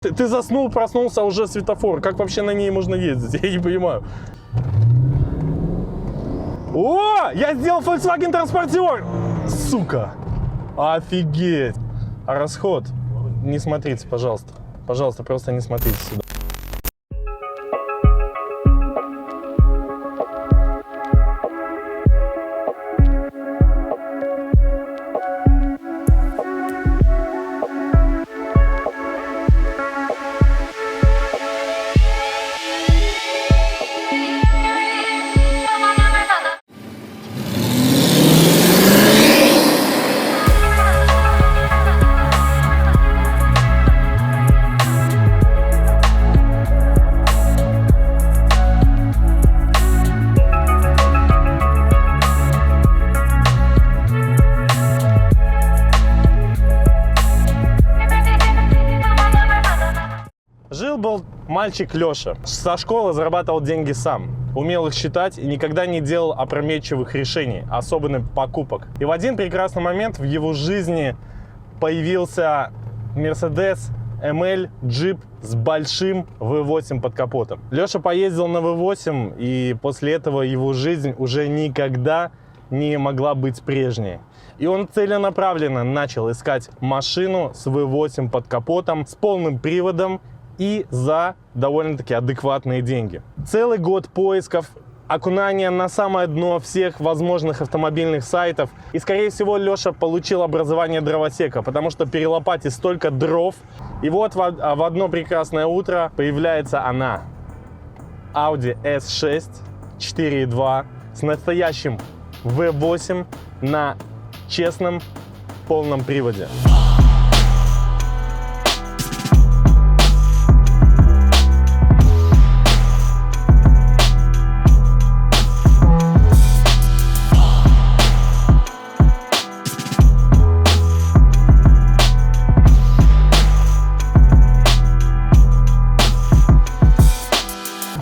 Ты заснул, проснулся, уже светофор. Как вообще на ней можно ездить? Я не понимаю. О, я сделал Volkswagen транспортер! Сука! Офигеть! А расход? Не смотрите, пожалуйста. Пожалуйста, просто не смотрите сюда. Жил-был мальчик Леша. Со школы зарабатывал деньги сам. Умел их считать и никогда не делал опрометчивых решений, особенно покупок. И в один прекрасный момент в его жизни появился Mercedes ML джип с большим V8 под капотом. Леша поездил на V8, и после этого его жизнь уже никогда не могла быть прежней. И он целенаправленно начал искать машину с V8 под капотом, с полным приводом и за довольно-таки адекватные деньги. Целый год поисков, окунания на самое дно всех возможных автомобильных сайтов. И, скорее всего, Леша получил образование дровосека, потому что перелопатить столько дров. И вот в одно прекрасное утро появляется она. Audi S6 4.2 с настоящим V8 на честном полном приводе.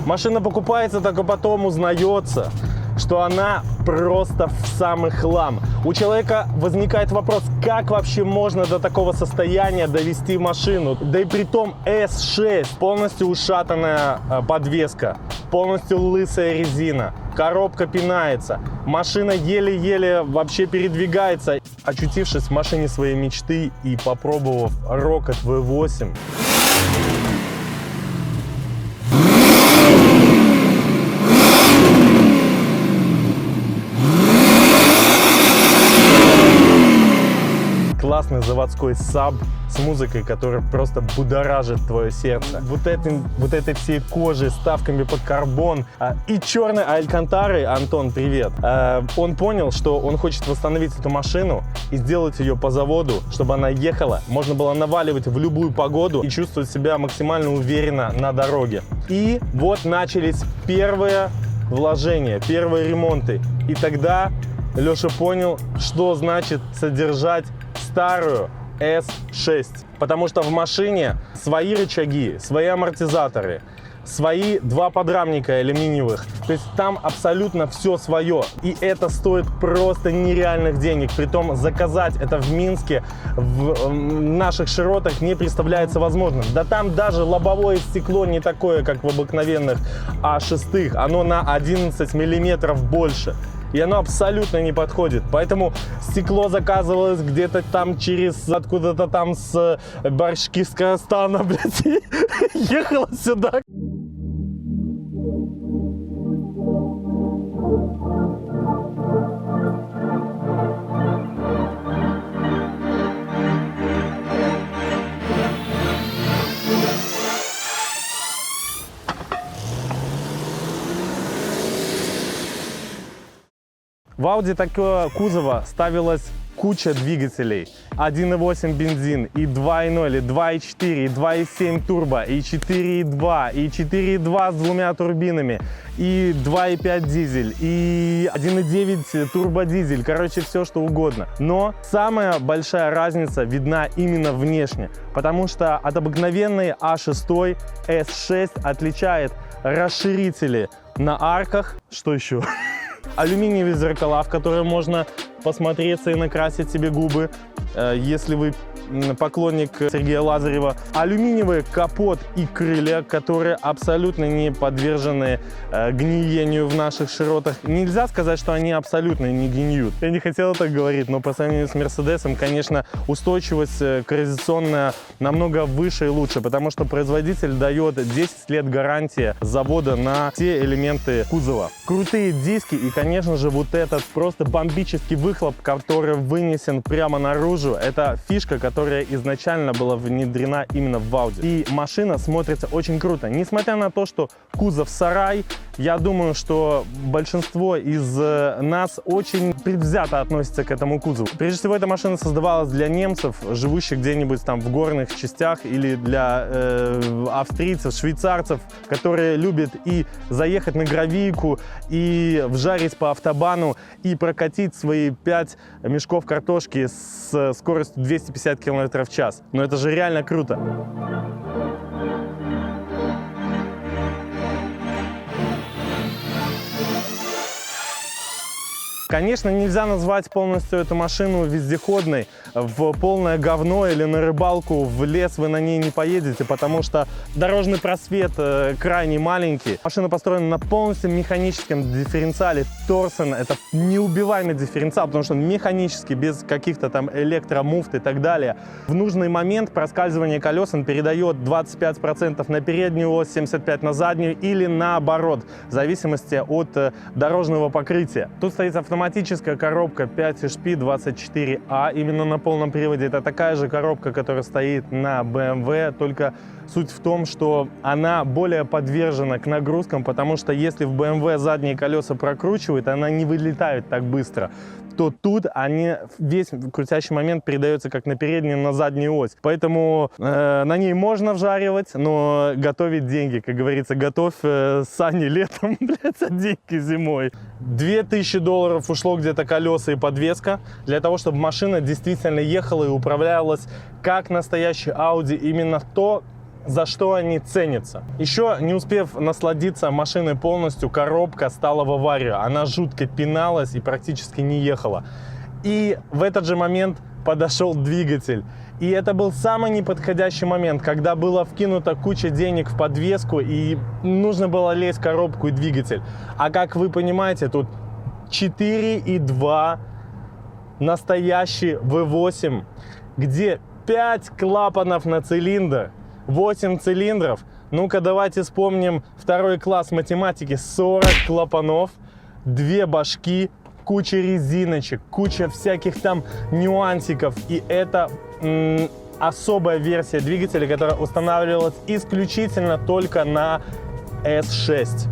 Машина покупается, только потом узнается, что она просто в самый хлам. У человека возникает вопрос, как вообще можно до такого состояния довести машину? Да и при том S6, полностью ушатанная подвеска, полностью лысая резина, коробка пинается, машина еле-еле вообще передвигается. Очутившись в машине своей мечты и попробовав Rocket V8, классный заводской саб с музыкой, которая просто будоражит твое сердце. Вот этой всей кожей, ставками под карбон и черной алькантарой. Антон, привет. Он понял, что он хочет восстановить эту машину и сделать ее по заводу, чтобы она ехала, можно было наваливать в любую погоду и чувствовать себя максимально уверенно на дороге. И вот начались первые вложения, первые ремонты. И тогда Леша понял, что значит содержать старую S6, потому что в машине свои рычаги, свои амортизаторы, свои два подрамника алюминиевых, то есть там абсолютно все свое, и это стоит просто нереальных денег. Притом заказать это в Минске, в наших широтах не представляется возможным. Да там даже лобовое стекло не такое, как в обыкновенных А6, оно на 11 миллиметров больше. И оно абсолютно не подходит. Поэтому стекло заказывалось где-то там через откуда-то там с Башкирского, блядь, и ехало сюда. В Audi такого кузова ставилась куча двигателей. 1.8 бензин, и 2.0, и 2.4, и 2.7 турбо, и 4.2, и 4.2 с двумя турбинами, и 2.5 дизель, и 1.9 турбодизель. Короче, все что угодно. Но самая большая разница видна именно внешне, потому что от обыкновенной А6 S6 отличает расширители на арках. Что еще? Алюминиевые зеркала, в которые можно посмотреться и накрасить себе губы, если вы поклонник Сергея Лазарева. Алюминиевый капот и крылья, которые абсолютно не подвержены гниению в наших широтах. Нельзя сказать, что они абсолютно не гниют. Я не хотел так говорить, но по сравнению с Мерседесом, конечно, устойчивость коррозионная намного выше и лучше, потому что производитель дает 10 лет гарантии завода на все элементы кузова. Крутые диски и, конечно же, вот этот просто бомбический выхлоп, который вынесен прямо наружу. Это фишка, которая изначально была внедрена именно в Audi. И машина смотрится очень круто. Несмотря на то, что кузов сарай, я думаю, что большинство из нас очень предвзято относится к этому кузову. Прежде всего, эта машина создавалась для немцев, живущих где-нибудь там в горных частях, или для австрийцев, швейцарцев, которые любят и заехать на гравийку, и вжарить по автобану, и прокатить свои 5 мешков картошки с скоростью 250 км в час. Но это же реально круто. Конечно, нельзя назвать полностью эту машину вездеходной. В полное говно или на рыбалку в лес вы на ней не поедете, потому что дорожный просвет крайне маленький. Машина построена на полностью механическом дифференциале. Торсен — это неубиваемый дифференциал, потому что он механический, без каких-то там электромуфт и так далее. В нужный момент проскальзывание колес он передает 25% на переднюю ось, 75% на заднюю или наоборот, в зависимости от дорожного покрытия. Тут стоит автоматическая коробка 5HP24A именно на полном приводе. Это такая же коробка, которая стоит на BMW, только суть в том, что она более подвержена к нагрузкам, потому что если в BMW задние колеса прокручивают, она не вылетает так быстро, то тут весь крутящий момент передается как на переднюю, на заднюю ось. Поэтому на ней можно вжаривать, но готовить деньги, как говорится, готовь сани летом, блядь, а деньги зимой. $2000 ушло где-то колеса и подвеска для того, чтобы машина действительно ехала и управлялась как настоящий Audi, именно то, за что они ценятся. Еще не успев насладиться машиной полностью, коробка стала в аварию. Она жутко пиналась и практически не ехала. И в этот же момент подошел двигатель. И это был самый неподходящий момент, когда была вкинута куча денег в подвеску и нужно было лезть в коробку и двигатель. А как вы понимаете, тут 4.2 настоящий V8, где 5 клапанов на цилиндр, 8 цилиндров. Ну-ка, давайте вспомним второй класс математики. 40 клапанов, 2 башки, куча резиночек, куча всяких там нюансиков. И это особая версия двигателя, которая устанавливалась исключительно только на S6.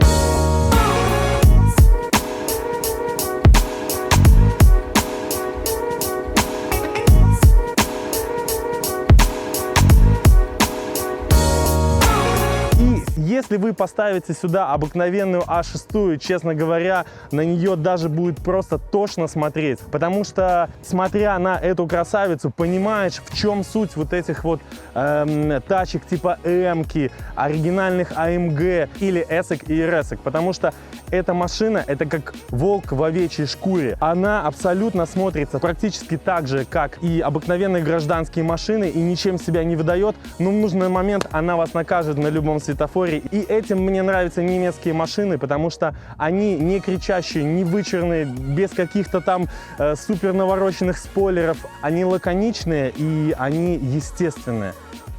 Если вы поставите сюда обыкновенную А6, честно говоря, на нее даже будет просто тошно смотреть. Потому что, смотря на эту красавицу, понимаешь, в чем суть вот этих вот тачек типа М-ки, оригинальных AMG или S-ок и RS-ок. Потому что эта машина, это как волк в овечьей шкуре. Она абсолютно смотрится практически так же, как и обыкновенные гражданские машины, и ничем себя не выдает. Но в нужный момент она вас накажет на любом светофоре. И этим мне нравятся немецкие машины, потому что они не кричащие, не вычурные, без каких-то там супер навороченных спойлеров. Они лаконичные и они естественные.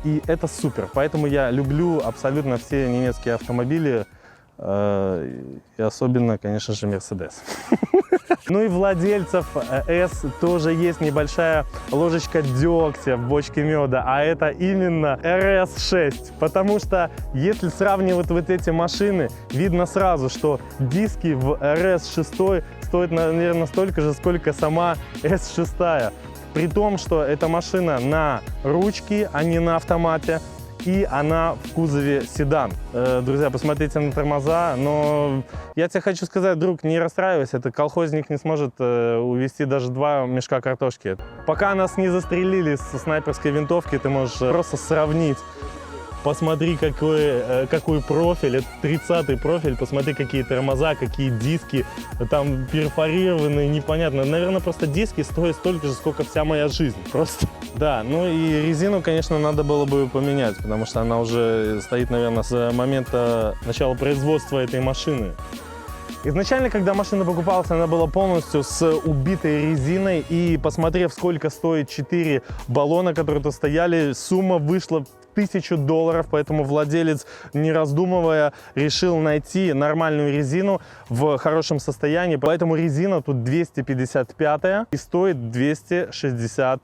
И это супер. Поэтому я люблю абсолютно все немецкие автомобили. И особенно, конечно же, Mercedes. Ну и владельцев S тоже есть небольшая ложечка дегтя в бочке меда, а это именно RS6. Потому что если сравнивать вот эти машины, видно сразу, что диски в RS6 стоят, наверное, столько же, сколько сама S6. При том, что эта машина на ручке, а не на автомате. И она в кузове седан. Друзья, посмотрите на тормоза, но я тебе хочу сказать, друг, не расстраивайся, это колхозник не сможет увезти даже 2 мешка картошки. Пока нас не застрелили со снайперской винтовки, ты можешь просто сравнить посмотри, какой профиль, это 30-й профиль, посмотри, какие тормоза, какие диски, там перфорированные, непонятно. Наверное, просто диски стоят столько же, сколько вся моя жизнь, просто. Да, ну и резину, конечно, надо было бы поменять, потому что она уже стоит, наверное, с момента начала производства этой машины. Изначально, когда машина покупалась, она была полностью с убитой резиной, и посмотрев, сколько стоит 4 баллона, которые тут стояли, сумма вышла в $1000, поэтому владелец, не раздумывая, решил найти нормальную резину в хорошем состоянии. Поэтому резина тут 255 и стоит $260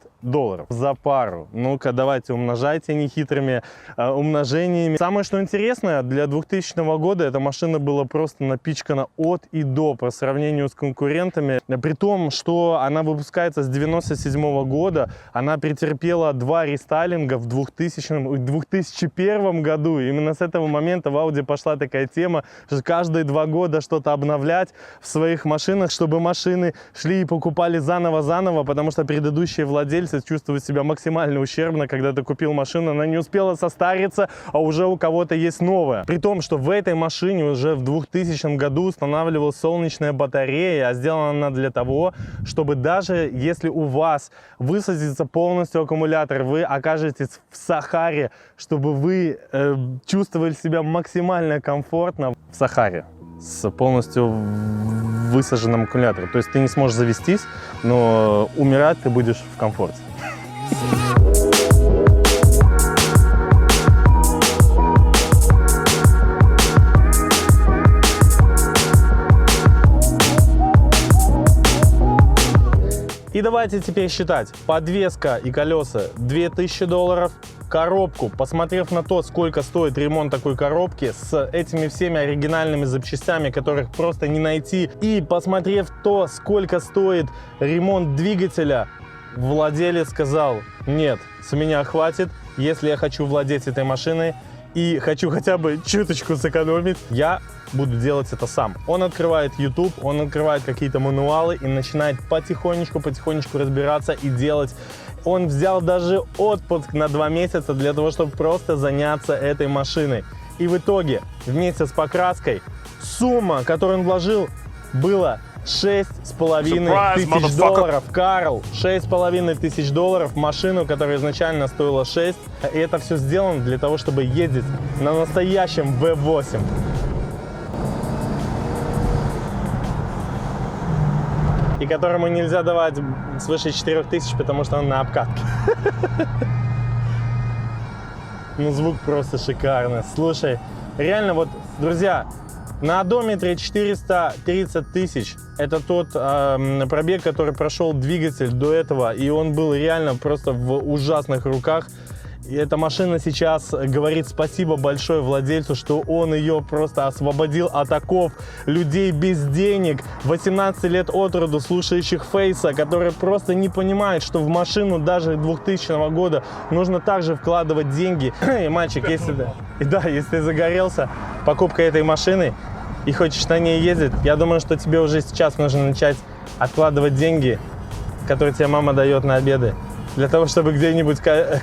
за пару. Ну-ка, давайте умножайте нехитрыми умножениями. Самое, что интересное, для 2000 года эта машина была просто напичкана от и до по сравнению с конкурентами. При том, что она выпускается с 97 года, она претерпела 2 рестайлинга в 2001 году. Именно с этого момента в Audi пошла такая тема, что каждые 2 года что-то обновлять в своих машинах, чтобы машины шли и покупали заново-заново, потому что предыдущие владельцы чувствуют себя максимально ущербно, когда ты купил машину, она не успела состариться, а уже у кого-то есть новая. При том, что в этой машине уже в 2000 году устанавливалась солнечная батарея, а сделана она для того, чтобы даже если у вас высадится полностью аккумулятор, вы окажетесь в Сахаре, чтобы вы чувствовали себя максимально комфортно в Сахаре с полностью высаженным аккумулятором. То есть ты не сможешь завестись, но умирать ты будешь в комфорте. И давайте теперь считать. Подвеска и колеса $2000. Коробку, посмотрев на то, сколько стоит ремонт такой коробки, с этими всеми оригинальными запчастями, которых просто не найти, и посмотрев то, сколько стоит ремонт двигателя, владелец сказал: нет, с меня хватит, если я хочу владеть этой машиной и хочу хотя бы чуточку сэкономить, я буду делать это сам. Он открывает YouTube, он открывает какие-то мануалы и начинает потихонечку разбираться и делать. Он взял даже отпуск на 2 месяца для того, чтобы просто заняться этой машиной. И в итоге, вместе с покраской, сумма, которую он вложил, была $6500. Карл, $6500, машину, которая изначально стоила 6. И это все сделано для того, чтобы ездить на настоящем V8. И которому нельзя давать свыше 4000, потому что он на обкатке. Ну, звук просто шикарный. Слушай, реально вот, друзья, на одометре 430 тысяч. Это тот пробег, который прошел двигатель до этого, и он был реально просто в ужасных руках. И эта машина сейчас говорит спасибо большое владельцу, что он ее просто освободил от оков людей без денег, 18 лет от роду, слушающих Фейса, которые просто не понимают, что в машину даже 2000 года нужно также вкладывать деньги. И, мальчик, если ты загорелся покупкой этой машины и хочешь на ней ездить, я думаю, что тебе уже сейчас нужно начать откладывать деньги, которые тебе мама дает на обеды, для того, чтобы где-нибудь к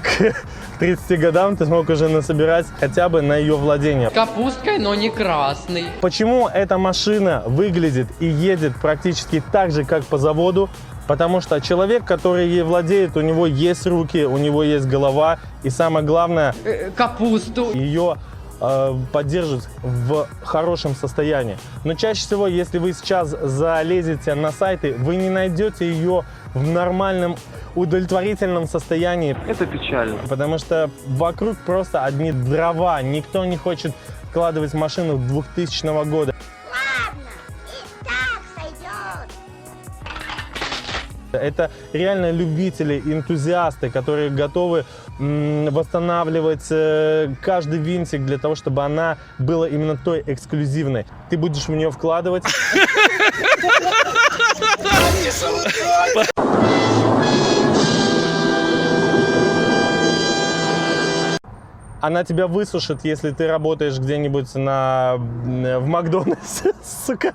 30 годам ты смог уже насобирать хотя бы на ее владение. Капусткой, но не красный. Почему эта машина выглядит и едет практически так же, как по заводу? Потому что человек, который ей владеет, у него есть руки, у него есть голова, и самое главное, капусту. Ее поддерживать в хорошем состоянии. Но чаще всего, если вы сейчас залезете на сайты, вы не найдете ее в нормальном, удовлетворительном состоянии. Это печально. Потому что вокруг просто одни дрова. Никто не хочет вкладывать в машину 2000 года. Ладно, и так сойдет. Это реально любители, энтузиасты, которые готовы восстанавливать каждый винтик для того, чтобы она была именно той эксклюзивной. Ты будешь в нее вкладывать. Она тебя высушит, если ты работаешь где-нибудь в Макдональдсе, сука.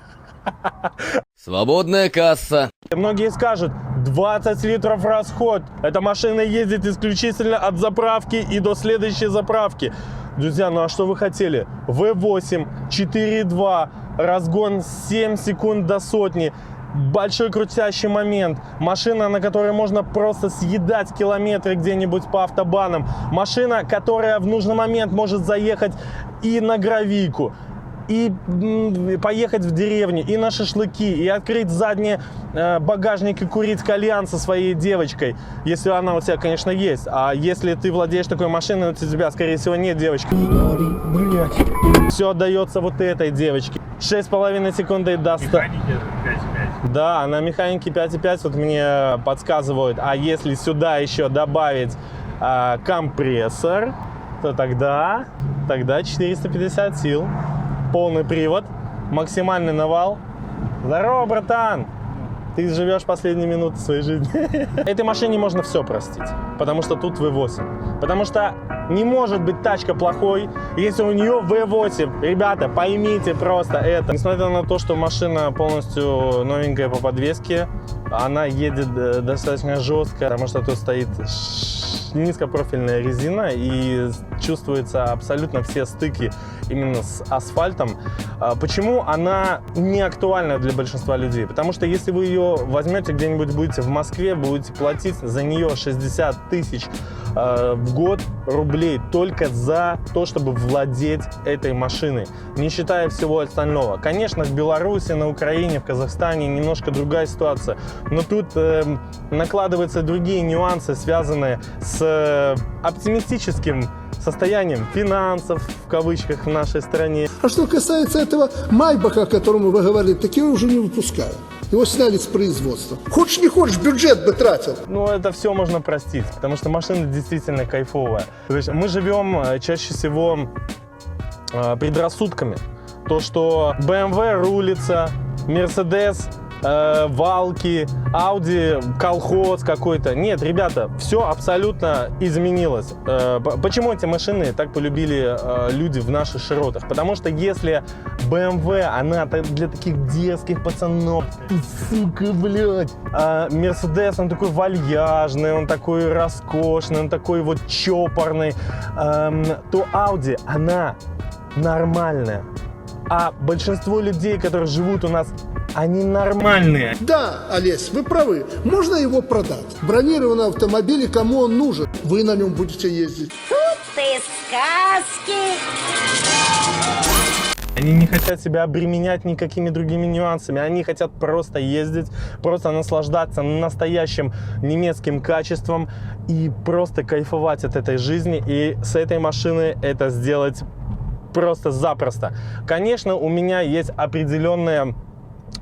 Свободная касса. Многие скажут: 20 литров расход. Эта машина ездит исключительно от заправки и до следующей заправки. Друзья, ну а что вы хотели? V8, 4.2, разгон 7 секунд до сотни. Большой крутящий момент. Машина, на которой можно просто съедать километры где-нибудь по автобанам. Машина, которая в нужный момент может заехать и на гравийку, и поехать в деревню, и на шашлыки, и открыть задний багажник и курить кальян со своей девочкой. Если она у тебя, конечно, есть. А если ты владеешь такой машиной, у тебя, скорее всего, нет девочки. Все отдается вот этой девочке. 6,5 секунды до 100. Да, на механике 5,5 вот мне подсказывают. А если сюда еще добавить компрессор, то тогда 450 сил. Полный привод, максимальный навал. Здорово, братан! Ты живешь последние минуты своей жизни. Этой машине можно все простить, потому что тут V8. Потому что не может быть тачка плохой, если у нее V8. Ребята, поймите просто это. Несмотря на то, что машина полностью новенькая по подвеске, она едет достаточно жестко, потому что тут стоит низкопрофильная резина и чувствуются абсолютно все стыки именно с асфальтом. Почему она не актуальна для большинства людей? Потому что если вы ее возьмете где-нибудь, будете в Москве, будете платить за нее 60 тысяч в год рублей только за то, чтобы владеть этой машиной, не считая всего остального. Конечно, в Беларуси, на Украине, в Казахстане немножко другая ситуация, но тут накладываются другие нюансы, связанные с оптимистическим состоянием финансов, в кавычках, в нашей стране. А что касается этого Майбаха, о котором вы говорили, так его уже не выпускают. Его сняли с производства. Хочешь не хочешь, бюджет бы тратил. Ну, это все можно простить, потому что машина действительно кайфовая. То есть мы живем чаще всего предрассудками. То, что BMW рулится, Mercedes валки, Audi колхоз какой-то. Нет, ребята, все абсолютно изменилось. Почему эти машины так полюбили люди в наших широтах? Потому что если BMW, она для таких дерзких пацанов, сука, блядь. А Mercedes, он такой вальяжный, он такой роскошный, он такой вот чопорный. То Audi, она нормальная. А большинство людей, которые живут у нас, они нормальные. Да, Олесь, вы правы. Можно его продать. Бронированный автомобиль, и кому он нужен? Вы на нем будете ездить. Тут ты сказки. Они не хотят себя обременять никакими другими нюансами. Они хотят просто ездить, просто наслаждаться настоящим немецким качеством и просто кайфовать от этой жизни. И с этой машины это сделать просто запросто. Конечно, у меня есть определенные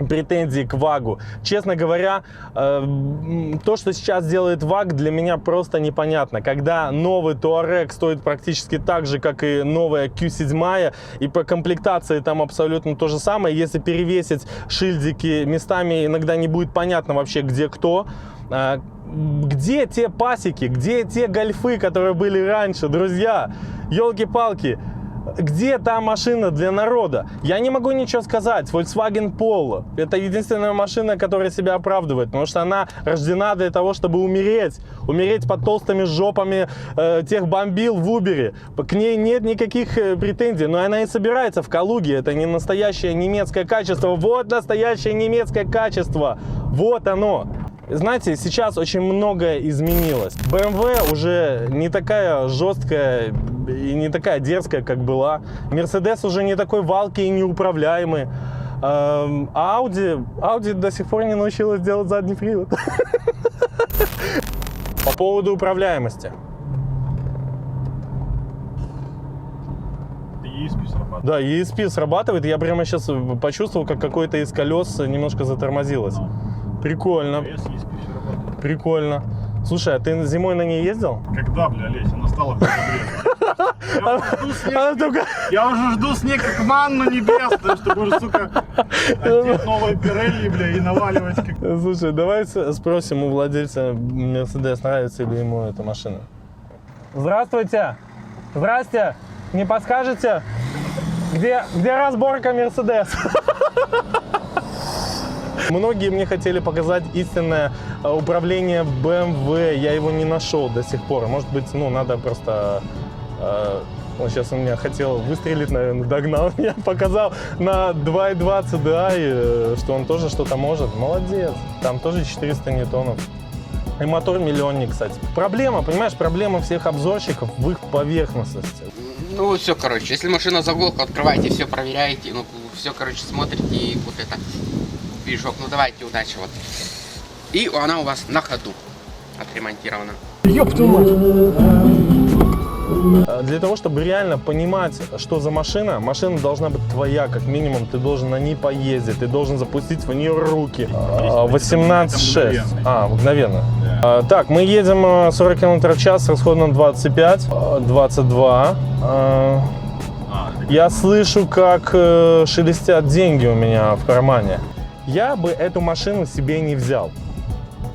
претензии к ВАГу. Честно говоря, то, что сейчас делает ВАГ, для меня просто непонятно. Когда новый Touareg стоит практически так же, как и новая Q7, и по комплектации там абсолютно то же самое, если перевесить шильдики местами, иногда не будет понятно вообще, где кто. Где те пасеки, где те гольфы, которые были раньше, друзья? Елки-палки. Где та машина для народа? Я не могу ничего сказать. Volkswagen Polo. Это единственная машина, которая себя оправдывает. Потому что она рождена для того, чтобы умереть. Умереть под толстыми жопами тех бомбил в Убере. К ней нет никаких претензий. Но она и собирается в Калуге. Это не настоящее немецкое качество. Вот настоящее немецкое качество. Вот оно. Знаете, сейчас очень многое изменилось. BMW уже не такая жесткая и не такая дерзкая, как была. Mercedes уже не такой валкий и неуправляемый. А Audi до сих пор не научилась делать задний привод. По поводу управляемости. ESP срабатывает. Да, ESP срабатывает. Я прямо сейчас почувствовал, как какое-то из колес немножко затормозилось. Прикольно. Прикольно. Слушай, а ты зимой на ней ездил? Когда, бля, Олесь, она стала в декабре. Я уже жду снег как манну небесную, чтобы уже, сука, одеть новые Pirelli, бля, и наваливать как... Слушай, давай спросим у владельца Mercedes, нравится ли ему эта машина. Здравствуйте! Здрасте! Не подскажете, где разборка Mercedes? Многие мне хотели показать истинное управление BMW, я его не нашел до сих пор. Может быть, надо просто Он сейчас у меня хотел выстрелить, наверное, догнал меня, показал на 2.20 DI, что он тоже что-то может. Молодец. Там тоже 400 ньютонов. И мотор миллионник, кстати. Проблема, понимаешь, проблема всех обзорщиков в их поверхностности. Ну, все, короче, если машина заглохла, открывайте, все проверяете, ну, все, короче, смотрите, и вот это, движок, ну, давайте, удачи, вот. И она у вас на ходу отремонтирована. Ёб твою мать! Для того, чтобы реально понимать, что за машина, машина должна быть твоя, как минимум, ты должен на ней поездить, ты должен запустить в нее руки. 18,6. Мгновенно. Так, мы едем 40 км в час с расходом 25, 22. Я слышу, как шелестят деньги у меня в кармане. Я бы эту машину себе не взял.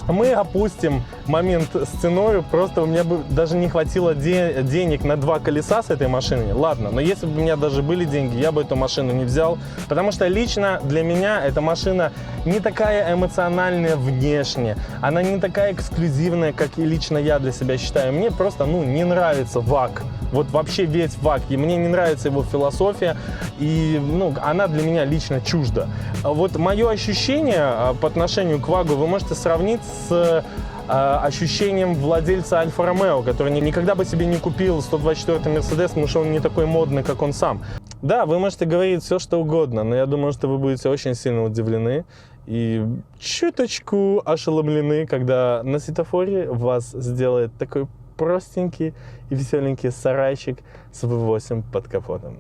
Мы опустим момент сценарию, просто у меня бы даже не хватило денег на 2 колеса с этой машиной. Ладно, но если бы у меня даже были деньги, я бы эту машину не взял, потому что лично для меня эта машина не такая эмоциональная внешне, она не такая эксклюзивная, как и лично я для себя считаю. Мне просто, не нравится ВАГ. Вот вообще весь ВАГ, и мне не нравится его философия, и, она для меня лично чужда. Вот мое ощущение по отношению к ВАГу вы можете сравнить с ощущением владельца Альфа-Ромео, который никогда бы себе не купил 124-й Мерседес, потому что он не такой модный, как он сам. Да, вы можете говорить все, что угодно, но я думаю, что вы будете очень сильно удивлены и чуточку ошеломлены, когда на светофоре вас сделает такой простенький и веселенький сарайчик с V8 под капотом.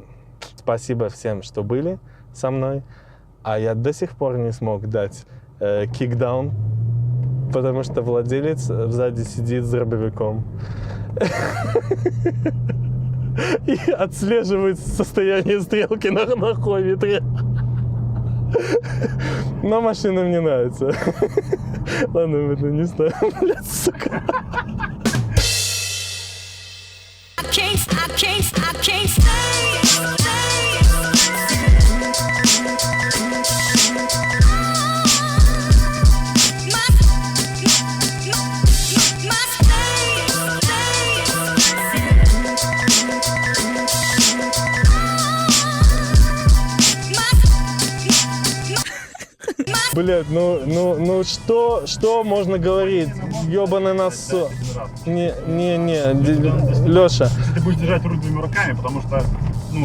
Спасибо всем, что были со мной, а я до сих пор не смог дать кикдаун, потому что владелец сзади сидит с дробовиком и отслеживает состояние стрелки на ховитре. Но машина мне нравится. Ладно, мы это не ставим, блядь, сука. I can't stay. Блядь, что можно говорить? Ёбаный насос. Не, Лёша. Если ты будешь держать руль 2 руками, потому что,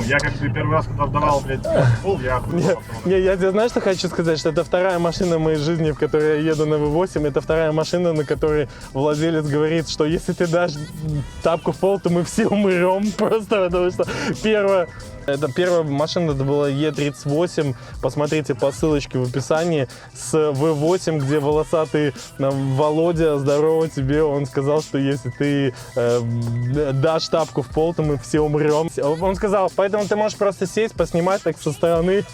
я как бы первый раз, когда вдавал, блядь, пол, я охуел. Я тебе знаешь, что хочу сказать? Что это вторая машина в моей жизни, в которой я еду на V8. Это вторая машина, на которой владелец говорит, что если ты дашь тапку в пол, то мы все умрем. Просто потому что первая машина, это была E38. Посмотрите по ссылочке в описании. С V8, где волосатый Володя, здорово тебе, он сказал, что если ты дашь тапку в пол, то мы все умрем. Он сказал, поэтому ты можешь просто сесть, поснимать так со стороны.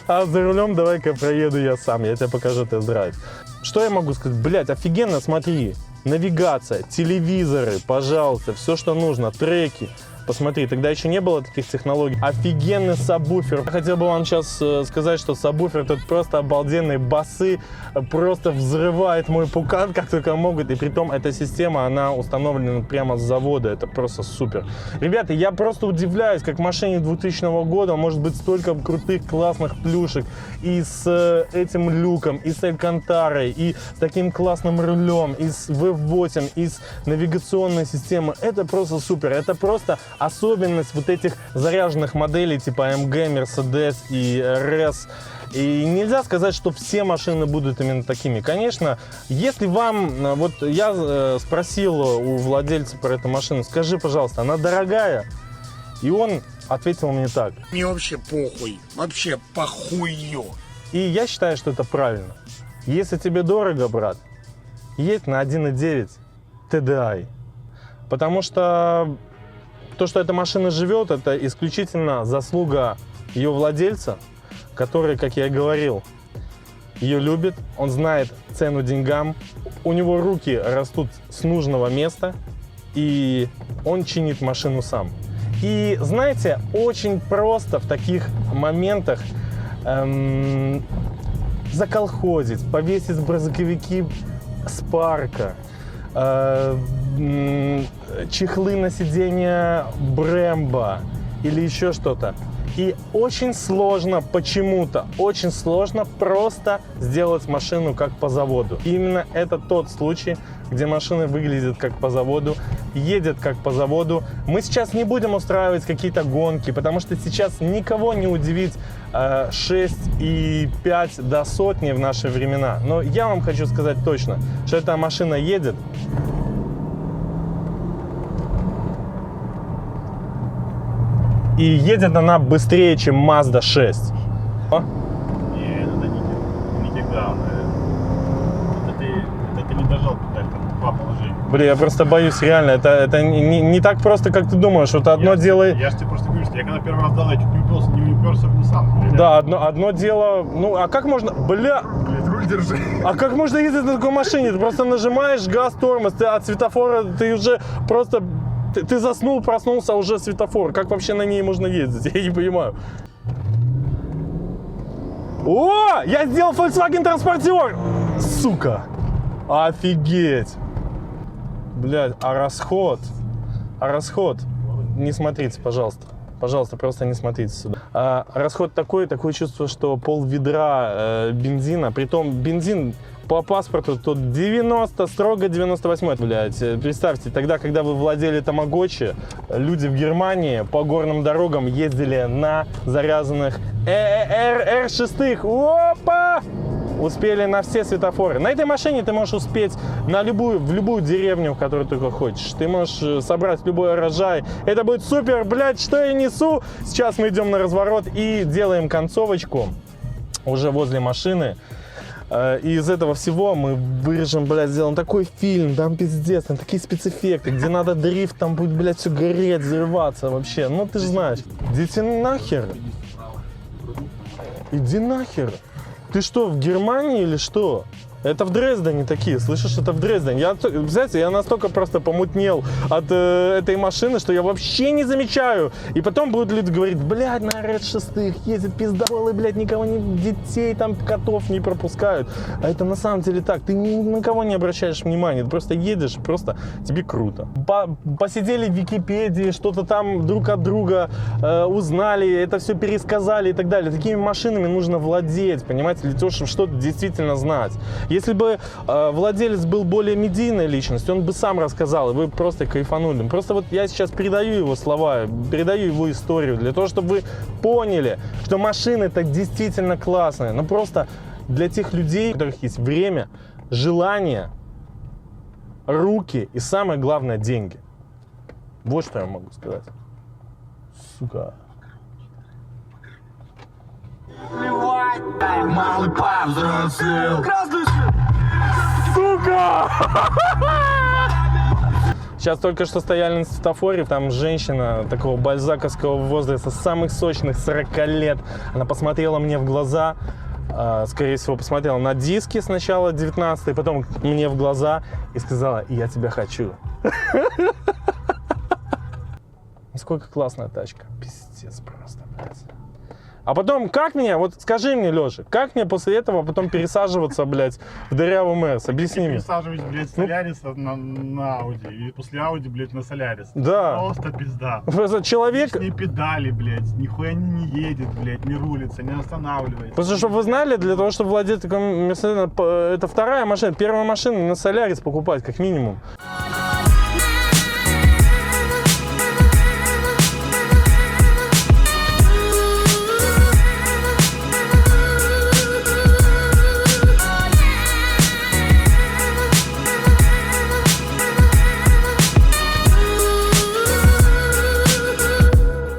А за рулем давай-ка проеду я сам, я тебе покажу тест-драйв. Что я могу сказать? Блять, офигенно, смотри. Навигация, телевизоры, пожалуйста, все, что нужно, треки. Посмотри, тогда еще не было таких технологий. Офигенный сабвуфер. Я хотел бы вам сейчас сказать, что сабвуфер тут просто обалденные басы, просто взрывает мой пукан, как только могут. И притом эта система, она установлена прямо с завода. Это просто супер. Ребята, я просто удивляюсь, как в машине 2000 года может быть столько крутых, классных плюшек. И с этим люком, и с Алькантарой, и с таким классным рулем, и с V8, и с навигационной системой. Это просто супер. Это просто особенность вот этих заряженных моделей типа AMG, Mercedes и RS. И нельзя сказать, что все машины будут именно такими. Конечно, если вам... Вот я спросил у владельца про эту машину, скажи, пожалуйста, она дорогая? И он ответил мне так. Мне вообще похуй. Вообще похую. И я считаю, что это правильно. Если тебе дорого, брат, едь на 1.9 TDI. Потому что то, что эта машина живет, это исключительно заслуга ее владельца, который, как я и говорил, ее любит, он знает цену деньгам, у него руки растут с нужного места, и он чинит машину сам. И знаете, очень просто в таких моментах заколхозить, повесить бронзовики с парка, чехлы на сиденье Brembo или еще что-то. И очень сложно почему-то, очень сложно просто сделать машину как по заводу. И именно это тот случай, где машина выглядит как по заводу, едет как по заводу. Мы сейчас не будем устраивать какие-то гонки, потому что сейчас никого не удивить 6,5 до сотни в наши времена. Но я вам хочу сказать точно, что эта машина едет. И едет она быстрее, чем Mazda 6. Нет, это не кикдаун. Это ты не дожал педаль, там два положения. Блин, я просто боюсь, реально, это не так просто, как ты думаешь. Вот одно дело... Я же тебе просто говорю, что я когда первый раз дал, я чуть не уперся в Nissan. Да, одно дело... Ну, а как можно... Бля! Блядь, руль держи. А как можно ездить на такой машине? Ты просто нажимаешь газ, тормоз, ты от светофора, ты уже просто... Ты заснул, проснулся, а уже светофор. Как вообще на ней можно ездить? Я не понимаю. О! Я сделал Volkswagen Transporter! Сука! Офигеть! Блядь, а расход? Не смотрите, пожалуйста. Пожалуйста, просто не смотрите сюда. Расход такое чувство, что пол ведра бензина. Притом бензин по паспорту тут 90, строго 98. Блядь, представьте, тогда, когда вы владели Тамагочи, люди в Германии по горным дорогам ездили на заряженных R6. Опа! Успели на все светофоры. На этой машине ты можешь успеть в любую деревню, в которую только хочешь. Ты можешь собрать любой урожай. Это будет супер, блядь, что я несу. Сейчас мы идем на разворот и делаем концовочку уже возле машины. И из этого всего мы вырежем, блядь, сделаем такой фильм, там пиздец, там такие спецэффекты, где надо дрифт, там будет, блядь, все гореть, взрываться вообще. Ну, ты же знаешь. Идите нахер. Иди нахер. Ты что, в Германии или что? Это в Дрездене такие, слышишь, это в Дрездене. Знаете, я настолько просто помутнел от этой машины, что я вообще не замечаю. И потом будут люди говорить, блядь, на R6 ездят пиздоволы, блядь, никого детей, там, котов не пропускают. А это на самом деле так, ты ни на кого не обращаешь внимания, ты просто едешь, просто тебе круто. Посидели в Википедии, что-то там друг от друга узнали, это все пересказали и так далее. Такими машинами нужно владеть, понимаете, для того, чтобы что-то действительно знать. Если бы владелец был более медийной личностью, он бы сам рассказал, и вы просто кайфанули. Просто вот я сейчас передаю его слова, передаю его историю, для того, чтобы вы поняли, что машины это действительно классные. Но просто для тех людей, у которых есть время, желание, руки и самое главное деньги. Вот что я могу сказать. Сука. Малый повзрослел. Сука! Сейчас только что стояли на светофоре, там женщина такого бальзаковского возраста, самых сочных 40 лет. Она посмотрела мне в глаза, скорее всего, посмотрела на диски сначала 19-й, потом мне в глаза и сказала, я тебя хочу. Насколько классная тачка. Пиздец просто, блядь. А потом, как мне, вот скажи мне, Леша, как мне после этого потом пересаживаться, блядь, в дырявый Мерс? Объясни мне. Пересаживать, блядь, Соляриса на Ауди. И после Ауди, блядь, на Солярис. Да. Просто пизда. Просто человек... Лишние педали, блядь, нихуя не едет, блядь, не рулится, не останавливается. Просто, чтобы вы знали, для того, чтобы владеть такой Мерседес, это вторая машина. Первая машина на Солярис покупать, как минимум.